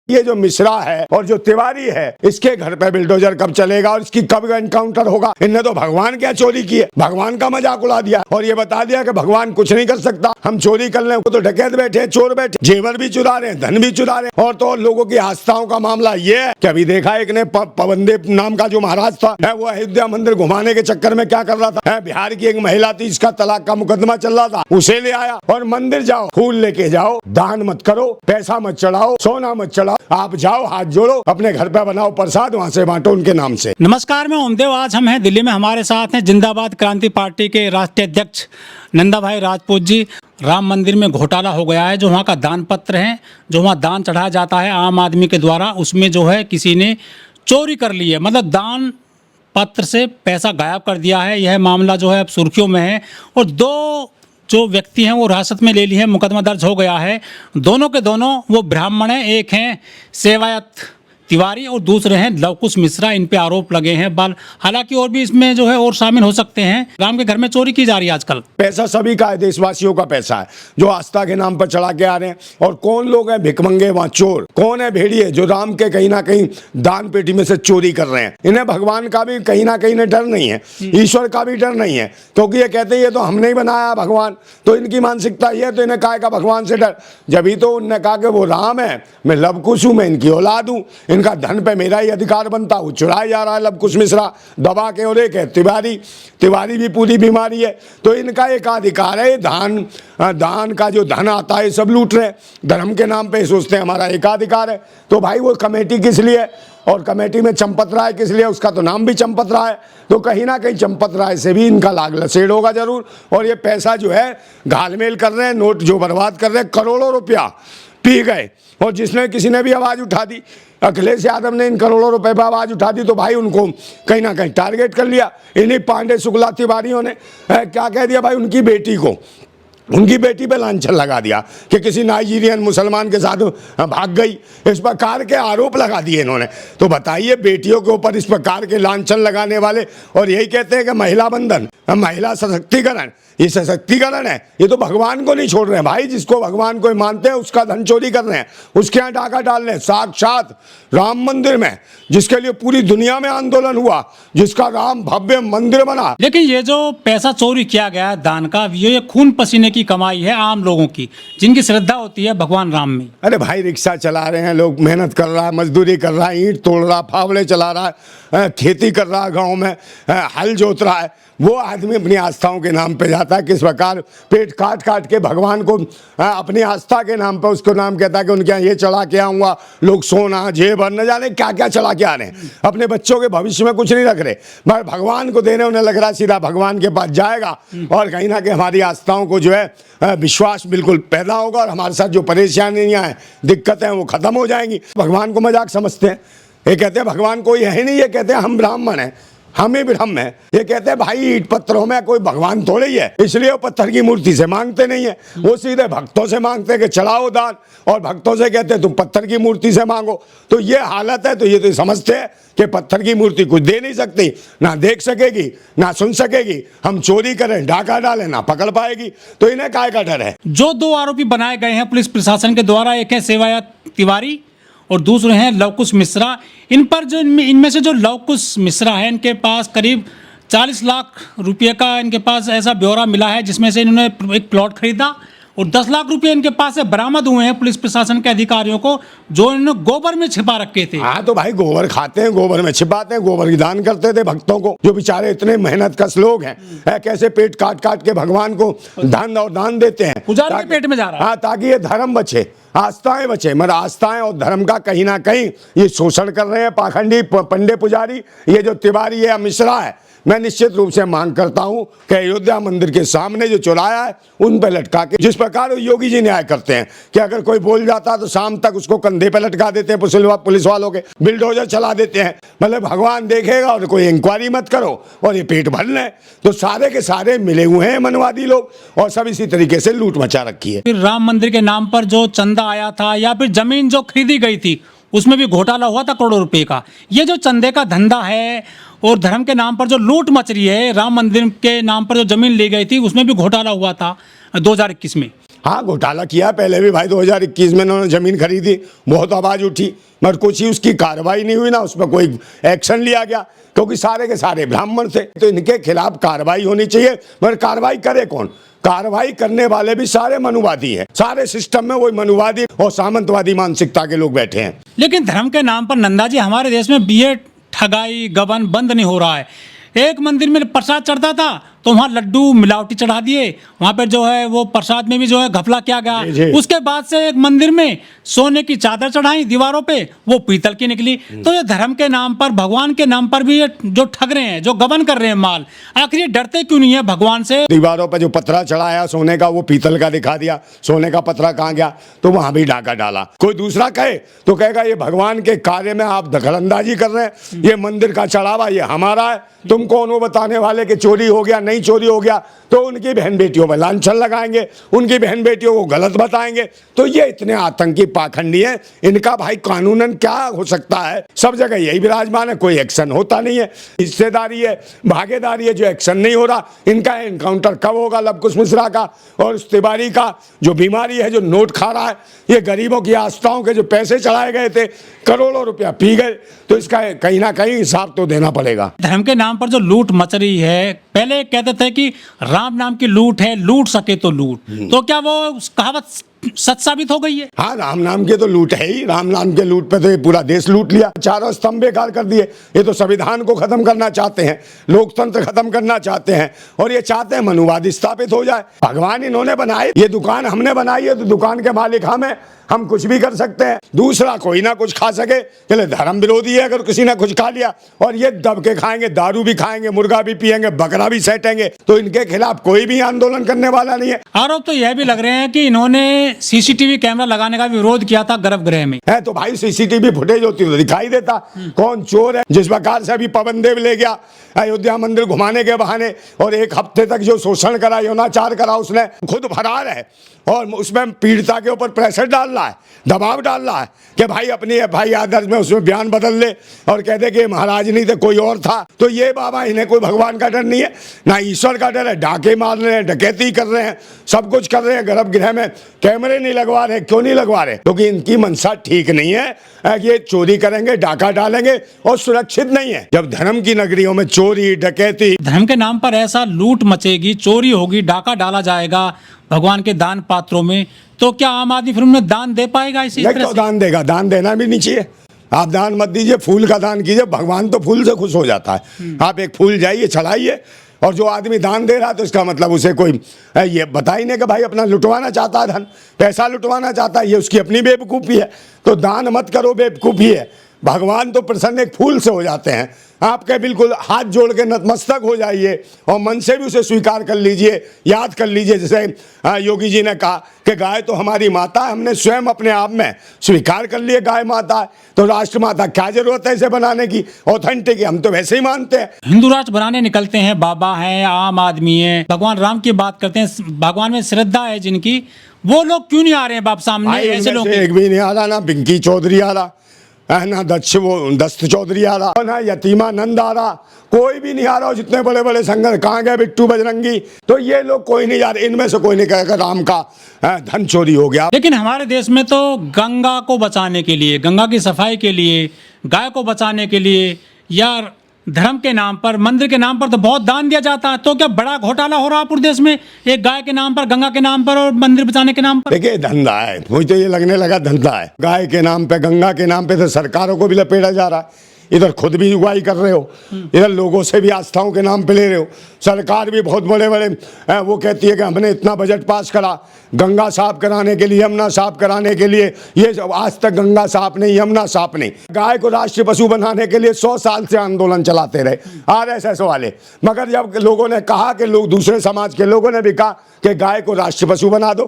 ये जो मिश्रा है और जो तिवारी है, इसके घर पे बिल्डोजर कब चलेगा और इसकी कब एनकाउंटर होगा। इनने तो भगवान क्या चोरी की है, भगवान का मजाक उड़ा दिया और ये बता दिया कि भगवान कुछ नहीं कर सकता, हम चोरी कर लें। वो तो डकैत बैठे, चोर बैठे, जेवर भी चुरा रहे हैं, धन भी चुरा रहे हैं। और तो लोगों की आस्थाओं का मामला ये है कि अभी देखा एक ने पवनदेव नाम का जो महाराज था, वो अयोध्या मंदिर घुमाने के चक्कर में क्या कर रहा था, बिहार की एक महिला थी, इसका तलाक का मुकदमा चल रहा था, उसे ले आया और मंदिर जाओ, फूल लेके जाओ, दान मत करो, पैसा मत चढ़ाओ, सोना मत चढ़ाओ, आप जाओ, हाथ जोड़ो, अपने घर पे बनाओ प्रसाद, वहाँ से बांटो उनके नाम से। नमस्कार, मैं ओमदेव। आज हम हैं दिल्ली में, हमारे साथ हैं जिंदाबाद क्रांति पार्टी के राष्ट्रीय अध्यक्ष नंदा भाई राजपूत जी। राम मंदिर में घोटाला हो गया है। जो वहाँ का दान पत्र है, जो वहाँ दान चढ़ाया जाता है आम आदमी के द्वारा, उसमें जो है किसी ने चोरी कर ली है, मतलब दान पत्र से पैसा गायब कर दिया है। यह मामला जो है अब सुर्खियों में है और दो जो व्यक्ति हैं वो हिरासत में ले लिए हैं, मुकदमा दर्ज हो गया है। दोनों के दोनों वो ब्राह्मण हैं, एक हैं सेवायत तिवारी और दूसरे हैं लवकुश मिश्रा। इन पे आरोप लगे हैं। हालांकि और भी इसमें जो है और शामिल हो सकते हैं। राम के घर में चोरी की जा रही है आजकल। पैसा सभी का है, देशवासियों का पैसा है जो आस्था के नाम पर चढ़ा के आ रहे हैं। और कौन लोग हैं भिकमंगे, वहाँ चोर कौन है, भेड़िए जो राम के कहीं ना कहीं दान पेटी में से चोरी कर रहे हैं। इन्हें भगवान का भी कहीं ना कहीं डर नहीं है, ईश्वर का भी डर नहीं है, क्योंकि ये कहते हैं ये तो हमने ही बनाया भगवान। तो इनकी मानसिकता ये है, तो इन्हें कहा भगवान से डर। जब ही तो उन्होंने कहा कि वो राम है, मैं लवकुश हूँ, मैं इनकी औलाद हूँ, इनका धन पे मेरा ही अधिकार बनता, वो चुराया जा रहा है लवकुश मिश्रा दबा के। और एक है तिवारी भी पूरी बीमारी है। तो इनका एक अधिकार है, दान का जो धन आता है सब लूट रहे हैं, धर्म के नाम पे सोचते हैं हमारा एकाधिकार है। तो भाई वो कमेटी किस लिए और कमेटी में चंपत राय किस लिए, उसका तो नाम भी चंपत राय है। तो कहीं ना कहीं चंपत राय से भी इनका लाग लसेड़ होगा जरूर। और ये पैसा जो है घालमेल कर रहे हैं, नोट जो बर्बाद कर रहे हैं, करोड़ों रुपया पी गए। और जिसने किसी ने भी आवाज़ उठा दी, अखिलेश यादव ने इन करोड़ों रुपए पर आवाज़ उठा दी, तो भाई उनको कहीं ना कहीं टारगेट कर लिया। इन्हीं पांडे शुक्ला तिवारियों ने क्या कह दिया भाई, उनकी बेटी पे लांछन लगा दिया कि किसी नाइजीरियन मुसलमान के साथ भाग गई। इस प्रकार के आरोप लगा दिए इन्होंने। तो बताइए, बेटियों के ऊपर इस प्रकार के लांछन लगाने वाले, और यही कहते हैं कि महिला बंधन, महिला सशक्तिकरण, ये सशक्तिकरण है। ये तो भगवान को नहीं छोड़ रहे हैं भाई, जिसको भगवान को मानते हैं उसका धन चोरी कर रहे हैं, उसके यहाँ डाका डाल रहे हैं। साक्षात राम मंदिर में, जिसके लिए पूरी दुनिया में आंदोलन हुआ, जिसका राम भव्य मंदिर बना। लेकिन ये जो पैसा चोरी किया गया है दान का, ये खून पसीने की कमाई है आम लोगों की, जिनकी श्रद्धा होती है भगवान राम में। अरे भाई, रिक्शा चला रहे हैं लोग, मेहनत कर रहा है, मजदूरी कर रहा है, ईंट तोड़ रहा, फावड़े चला रहा है, खेती कर रहा है, गाँव में हल जोत रहा है। वो आदमी अपनी आस्थाओं के नाम पे जाता है, किस प्रकार पेट काट काट के भगवान को अपनी आस्था के नाम पे उसको नाम कहता है कि उनके यहाँ ये चढ़ा के आऊँगा। लोग सोना जेवर न जाने क्या क्या चढ़ा के आ रहे हैं, अपने बच्चों के भविष्य में कुछ नहीं रख रहे, मगर भगवान को देने उन्हें लग रहा है सीधा भगवान के पास जाएगा और कहीं ना कहीं हमारी आस्थाओं को जो है विश्वास बिल्कुल पैदा होगा और हमारे साथ जो परेशानियाँ हैं, दिक्कतें हैं, वो खत्म हो जाएंगी। भगवान को मजाक समझते हैं, ये कहते हैं भगवान कोई है ही नहीं, ये कहते हैं हम ब्राह्मण हैं, हम ही ब्रह्म है। ये कहते हैं भाई ईंट पत्थरों में कोई भगवान थोड़े ही है, इसलिए वो पत्थर की मूर्ति से मांगते नहीं है, वो सीधे भक्तों से मांगते हैं कि चढ़ाओ दान, और भक्तों से कहते हैं तुम पत्थर की मूर्ति से मांगो। तो ये हालत है। तो ये तो समझते हैं कि पत्थर की मूर्ति कुछ दे नहीं सकती, ना देख सकेगी, ना सुन सकेगी। हम चोरी करें, डाका डालें, ना पकड़ पाएगी। तो इन्हें काय का डर है। जो दो आरोपी बनाए गए हैं पुलिस प्रशासन के द्वारा, एक है सेवायत तिवारी और दूसरे हैं लवकुश मिश्रा। इन पर जो इनमें से जो लवकुश मिश्रा है, इनके पास करीब 40 लाख रुपए का इनके पास ऐसा ब्यौरा मिला है, जिसमें से इन्होंने एक प्लॉट खरीदा और 10 लाख रुपए इनके पास से बरामद हुए हैं पुलिस प्रशासन के अधिकारियों को, जो इन्होंने गोबर में छिपा रखे थे। हाँ, तो भाई गोबर खाते हैं, गोबर में छिपाते हैं, गोबर की दान करते थे भक्तों को, जो बेचारे इतने मेहनत कश लोग हैं, कैसे पेट काट काट के भगवान को धन और दान देते हैं, पुजारी के पेट में जा रहा है। हाँ, ताकि ये धर्म बचे, आस्थाएं बचे। मगर आस्थाएं और धर्म का कहीं ना कहीं ये शोषण कर रहे हैं पाखंडी पंडे पुजारी। ये जो तिवारी है, मिश्रा है, मैं निश्चित रूप से मांग करता हूं कि अयोध्या मंदिर के सामने जो चौराहा है उन पर लटका के, जिस प्रकार योगी जी न्याय करते हैं कि अगर कोई बोल जाता तो शाम तक उसको कंधे पे लटका देते हैं, पुलिस वालों के बिल्डोजर चला देते हैं। मतलब भगवान देखेगा और कोई इंक्वायरी मत करो और ये पेट भर लें। तो सारे के सारे मिले हुए हैं मनवादी लोग और सब इसी तरीके से लूट मचा रखी है। फिर राम मंदिर के नाम पर जो चंदा आया था या फिर जमीन जो खरीदी गई थी, उसमें भी घोटाला हुआ था करोड़ों रुपए का। ये जो चंदे का धंधा है और धर्म के नाम पर जो लूट मच रही है, राम मंदिर के नाम पर जो जमीन ली गई थी उसमें भी घोटाला हुआ था 2021 में। हाँ घोटाला किया पहले भी भाई, 2021 में उन्होंने जमीन खरीदी, बहुत आवाज उठी, मगर कुछ ही उसकी कार्रवाई नहीं हुई ना, उसमें कोई एक्शन लिया गया, क्योंकि सारे के सारे ब्राह्मण थे। तो इनके खिलाफ कार्रवाई होनी चाहिए, मगर कार्रवाई करे कौन? कार्रवाई करने वाले भी सारे मनुवादी हैं, सारे सिस्टम में वही मनुवादी और सामंतवादी मानसिकता के लोग बैठे हैं। लेकिन धर्म के नाम पर नंदा जी हमारे देश में बीए ठगाई गबन बंद नहीं हो रहा है। एक मंदिर में प्रसाद चढ़ता था तो वहाँ लड्डू मिलावटी चढ़ा दिए, वहाँ पर जो है वो प्रसाद में भी जो है घपला किया जी, गया। जी। उसके बाद से एक मंदिर में सोने की चादर चढ़ाई दीवारों पे, वो पीतल की निकली। तो ये धर्म के नाम पर, भगवान के नाम पर भी ये जो ठग रहे हैं, जो गबन कर रहे हैं माल, आखिर ये डरते क्यों नहीं है भगवान से? दीवारों पर जो पतरा चढ़ाया सोने का, वो पीतल का दिखा दिया, सोने का पतरा कहाँ गया? तो वहां भी डाका डाला। कोई दूसरा कहे तो कहेगा ये भगवान के कार्य में आप दखलंदाजी कर रहे हैं, ये मंदिर का चढ़ावा ये हमारा है, तुम कौन हो बताने वाले कि चोरी हो गया नहीं चोरी हो गया? तो उनकी बहन बेटियों पर लांछन लगाएंगे, उनकी बहन बेटियों को गलत बताएंगे। तो ये इतने आतंकी पाखंडी हैं, इनका भाई कानूनन क्या हो सकता है? सब जगह यही विराजमान है, कोई एक्शन होता नहीं है। हिस्सेदारी है, भागीदारी है, जो एक्शन नहीं हो रहा। इनका एनकाउंटर कब होगा लवकुश मिश्रा का और उस तिवारी का? जो बीमारी है, जो नोट खा रहा है, ये गरीबों की आस्थाओं के जो पैसे चढ़ाए गए थे, करोड़ों रुपया पी गए, तो इसका कहीं ना कहीं हिसाब तो देना पड़ेगा। धर्म के नाम पर जो लूट मच रही है, पहले कहते थे कि राम नाम की लूट है, लूट सके तो लूट, तो क्या वो कहावत सच साबित हो गई है? हाँ, राम नाम के तो लूट है ही, राम नाम के लूट पे तो ये पूरा देश लूट लिया, चारों स्तंभ बेकार कर दिए। ये तो संविधान को खत्म करना चाहते हैं, लोकतंत्र खत्म करना चाहते हैं, और ये चाहते हैं मनुवाद स्थापित हो जाए। भगवान इन्होंने बनाए, ये दुकान हमने बनाई है, तो दुकान के मालिक हम कुछ भी कर सकते हैं, दूसरा कोई ना कुछ खा सके, चले धर्म विरोधी है अगर किसी ने कुछ खा लिया। और ये दब के खाएंगे, दारू भी खाएंगे, मुर्गा भी पिएंगे, बकरा भी सेटेंगे, तो इनके खिलाफ कोई भी आंदोलन करने वाला नहीं है। आरोप तो यह भी लग रहे हैं कि इन्होंने सीसीटीवी कैमरा लगाने का विरोध किया था गर्भगृह में। है तो भाई सीसीटीवी फुटेज होती तो दिखाई देता कौन चोर है। जिस प्रकार से अभी पवन देव ले गया अयोध्या मंदिर घुमाने के बहाने, और एक हफ्ते तक जो शोषण करा, यौनाचार करा, उसने खुद फरार है, और उसमें पीड़िता के ऊपर प्रेशर डाल रहा है, दबाव डाल रहा है कि भाई अपनी FIR दर्ज में उसमें बयान बदल ले और कह दे कि महाराज नहीं थे, कोई और था। तो ये बाबा, इन्हें कोई भगवान का डर नहीं है, ना ईश्वर का डर है। डाके मार रहे हैं, डकैती कर रहे हैं, सब कुछ कर रहे हैं, गर्भगृह में कैमरे नहीं लगवा रहे। क्यों नहीं लगवा रहे? क्योंकि इनकी मंशा ठीक नहीं है, ये चोरी करेंगे, डाका डालेंगे और सुरक्षित नहीं है। जब धर्म की नगरियों में चोरी डकैती, धर्म के नाम पर ऐसा लूट मचेगी, चोरी होगी, डाका डाला जाएगा भगवान के दान पात्रों में, तो क्या आम आदमी फिर उनमें दान दे पाएगा? इसी नहीं तरह तो से दान देगा, दान देना भी नहीं चाहिए। आप दान मत दीजिए, फूल का दान कीजिए, भगवान तो फूल से खुश हो जाता है। आप एक फूल जाइए चढ़ाइए, और जो आदमी दान दे रहा है तो इसका मतलब उसे कोई ये बता ही नहीं कि भाई अपना लुटवाना चाहता है, धन पैसा लुटवाना चाहता है, ये उसकी अपनी बेवकूफ़ी है। तो दान मत करो, बेवकूफ़ी है। भगवान तो प्रसन्न एक फूल से हो जाते हैं। आपके बिल्कुल हाथ जोड़ के नतमस्तक हो जाइए और मन से भी उसे स्वीकार कर लीजिए, याद कर लीजिए। जैसे योगी जी ने कहा कि गाय तो हमारी माता है, हमने स्वयं अपने आप में स्वीकार कर लिए गाय माता है, तो राष्ट्र माता क्या जरूरत है इसे बनाने की? ऑथेंटिक हम तो वैसे ही मानते हैं। हिंदू राष्ट्र बनाने निकलते हैं, बाबा हैं, आम आदमी है, भगवान राम की बात करते हैं, भगवान में श्रद्धा है जिनकी, वो लोग क्यों नहीं आ रहे हैं बाप सामने? ऐसे लोग एक भी नहीं आ रहा, ना पिंकी चौधरी आ रहा है, ना दस्त चौधरी आ रहा, ना यतीमानंद आ रहा, कोई भी नहीं आ रहा। जितने बड़े बड़े संगठन कहाँ गए? बिट्टू बजरंगी, तो ये लोग कोई नहीं जा रहे। इनमें से कोई नहीं कहेगा राम का धन चोरी हो गया। लेकिन हमारे देश में तो गंगा को बचाने के लिए, गंगा की सफाई के लिए, गाय को बचाने के लिए, या धर्म के नाम पर, मंदिर के नाम पर तो बहुत दान दिया जाता है। तो क्या बड़ा घोटाला हो रहा है पूरे देश में, एक गाय के नाम पर, गंगा के नाम पर और मंदिर बचाने के नाम पर? देखिए धंधा है, मुझे तो ये लगने लगा धंधा है। गाय के नाम पे, गंगा के नाम पे तो सरकारों को भी लपेटा जा रहा है। इधर खुद भी उगाई कर रहे हो, इधर लोगों से भी आस्थाओं के नाम पे ले रहे हो। सरकार भी बहुत बड़े बड़े वो कहती है कि हमने इतना बजट पास करा गंगा साफ कराने के लिए, यमुना साफ कराने के लिए। ये आज तक गंगा साफ नहीं, यमुना साफ नहीं। गाय को राष्ट्रीय पशु बनाने के लिए 100 साल से आंदोलन चलाते रहे RSS वाले। मगर जब लोगों ने कहा कि लोग, दूसरे समाज के लोगों ने भी कहा कि गाय को राष्ट्रीय पशु बना दो,